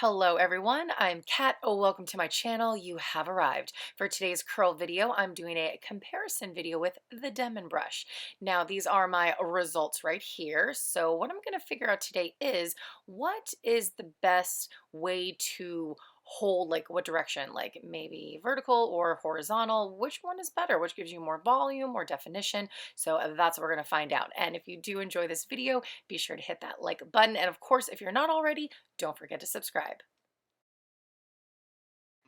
Hello everyone, I'm Kat. Oh, welcome to my channel. You have arrived. For today's curl video, I'm doing a comparison video with the Denman Brush. Now, these are my results right here. So what I'm going to figure out today is what is the best way to hold, like what direction, like maybe vertical or horizontal, which one is better, which gives you more volume, more definition. So that's what we're going to find out. And if you do enjoy this video, be sure to hit that like button. And of course, if you're not already, don't forget to subscribe.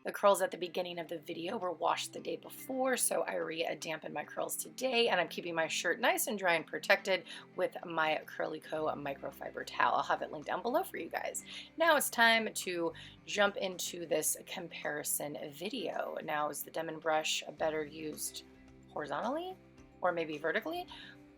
The curls at the beginning of the video were washed the day before, so I re-dampened my curls today, and I'm keeping my shirt nice and dry and protected with my Curly Co microfiber towel. I'll have it linked down below for you guys. Now it's time to jump into this comparison video. Now, is the Denman Brush better used horizontally or maybe vertically?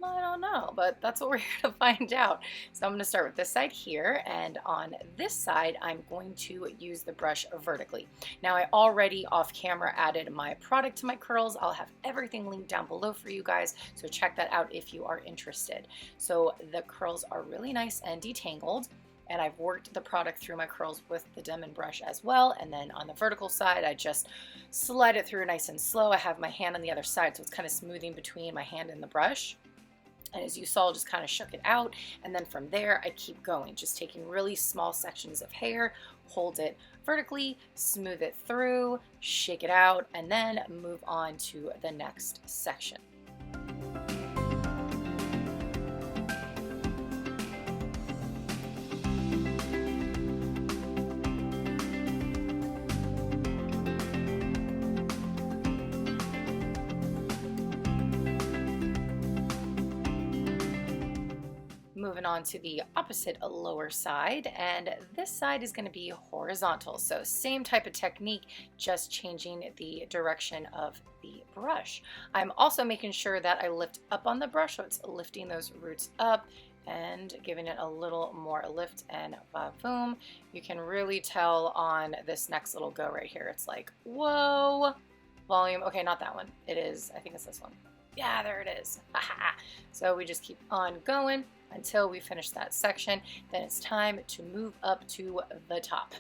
I don't know, but that's what we're here to find out. So I'm going to start with this side here, and on this side I'm going to use the brush vertically. Now, I already off camera added my product to my curls. I'll have everything linked down below for you guys, so check that out if you are interested. So the curls are really nice and detangled, and I've worked the product through my curls with the Denman Brush as well. And then on the vertical side, I just slide it through nice and slow. I have my hand on the other side, so it's kind of smoothing between my hand and the brush. And as you saw, just kind of shook it out. And then from there, I keep going, just taking really small sections of hair, hold it vertically, smooth it through, shake it out, and then move on to the next section. Moving on to the opposite lower side, and this side is going to be horizontal. So same type of technique, just changing the direction of the brush. I'm also making sure that I lift up on the brush, so it's lifting those roots up and giving it a little more lift, and boom. You can really tell on this next little go right here. It's like, whoa, volume. Okay, not that one. It is, I think it's this one. Yeah, there it is. So we just keep on going until we finish that section. Then it's time to move up to the top.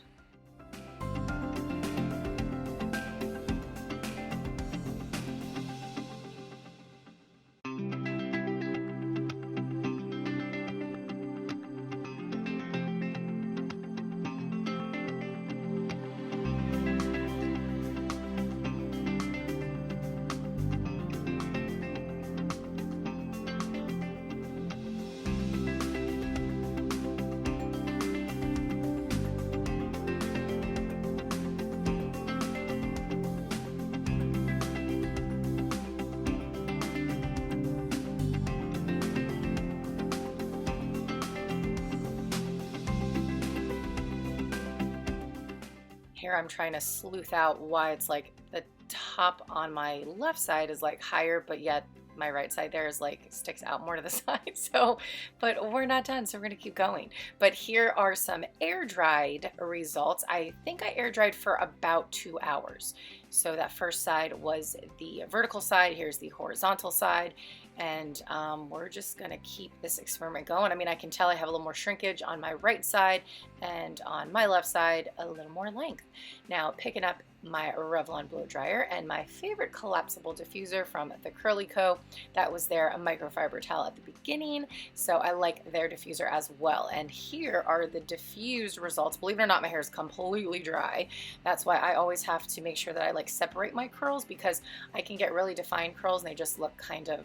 Here I'm trying to sleuth out why it's like the top on my left side is like higher, but yet my right side there is like sticks out more to the side. So, but we're not done, so we're gonna keep going. But here are some air dried results. I think I air dried for about 2 hours. So that first side was the vertical side, here's the horizontal side, and we're just gonna keep this experiment going. I mean, I can tell I have a little more shrinkage on my right side, and on my left side a little more length. Now, picking up my Revlon blow dryer and my favorite collapsible diffuser from the Curly Co. That was their microfiber towel at the beginning, so I like their diffuser as well. And here are the diffused results. Believe it or not, my hair is completely dry. That's why I always have to make sure that I like separate my curls, because I can get really defined curls and they just look kind of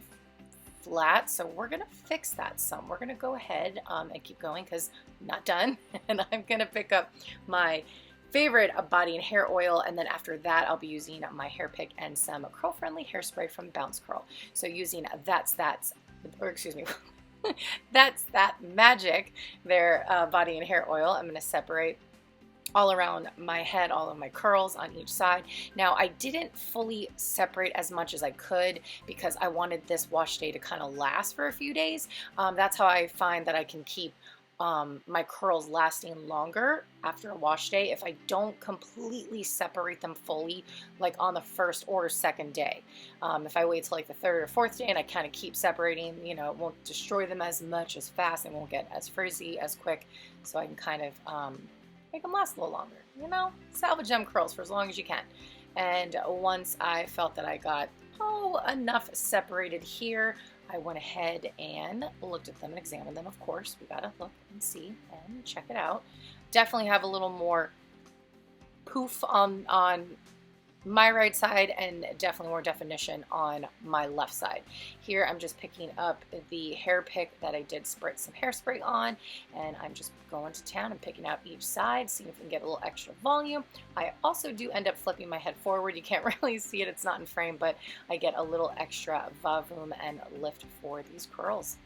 flat. So we're gonna fix that some. We're gonna go ahead and keep going because I'm not done. And I'm gonna pick up my favorite body and hair oil, and then after that I'll be using my hair pick and some curl friendly hairspray from Bounce Curl. So using That's That Magic, their body and hair oil, I'm going to separate all around my head, all of my curls on each side. Now, I didn't fully separate as much as I could because I wanted this wash day to kind of last for a few days. That's how I find that I can keep my curls lasting longer after a wash day if I don't completely separate them fully, like on the first or second day. If I wait till like the third or fourth day and I kind of keep separating, you know, it won't destroy them as much as fast and won't get as frizzy as quick, so I can kind of make them last a little longer. You know, salvage them curls for as long as you can. And once I felt that I got, enough separated here, I went ahead and looked at them and examined them. Of course, we gotta look and see and check it out. Definitely have a little more poof on my right side and definitely more definition on my left side. Here I'm just picking up the hair pick that I did spritz some hairspray on, and I'm just going to town and picking out each side, seeing if we can get a little extra volume. I also do end up flipping my head forward. You can't really see it, it's not in frame, but I get a little extra volume and lift for these curls.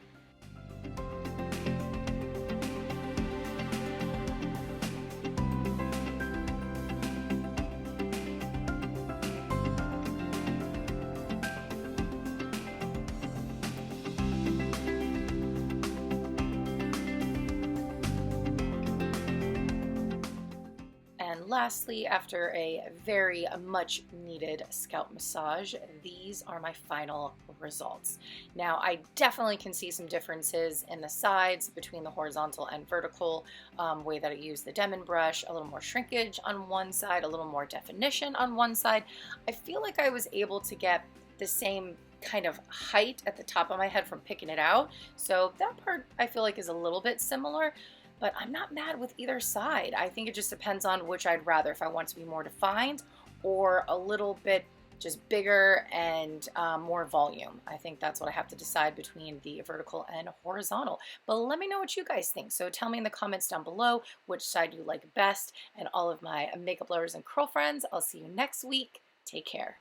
And lastly, after a very much needed scalp massage, these are my final results. Now, I definitely can see some differences in the sides between the horizontal and vertical way that I use the Denman brush, a little more shrinkage on one side, a little more definition on one side. I feel like I was able to get the same kind of height at the top of my head from picking it out. So that part I feel like is a little bit similar. But I'm not mad with either side. I think it just depends on which I'd rather, if I want to be more defined or a little bit just bigger and more volume. I think that's what I have to decide between the vertical and horizontal. But let me know what you guys think. So tell me in the comments down below which side you like best. And all of my makeup lovers and curl friends, I'll see you next week. Take care.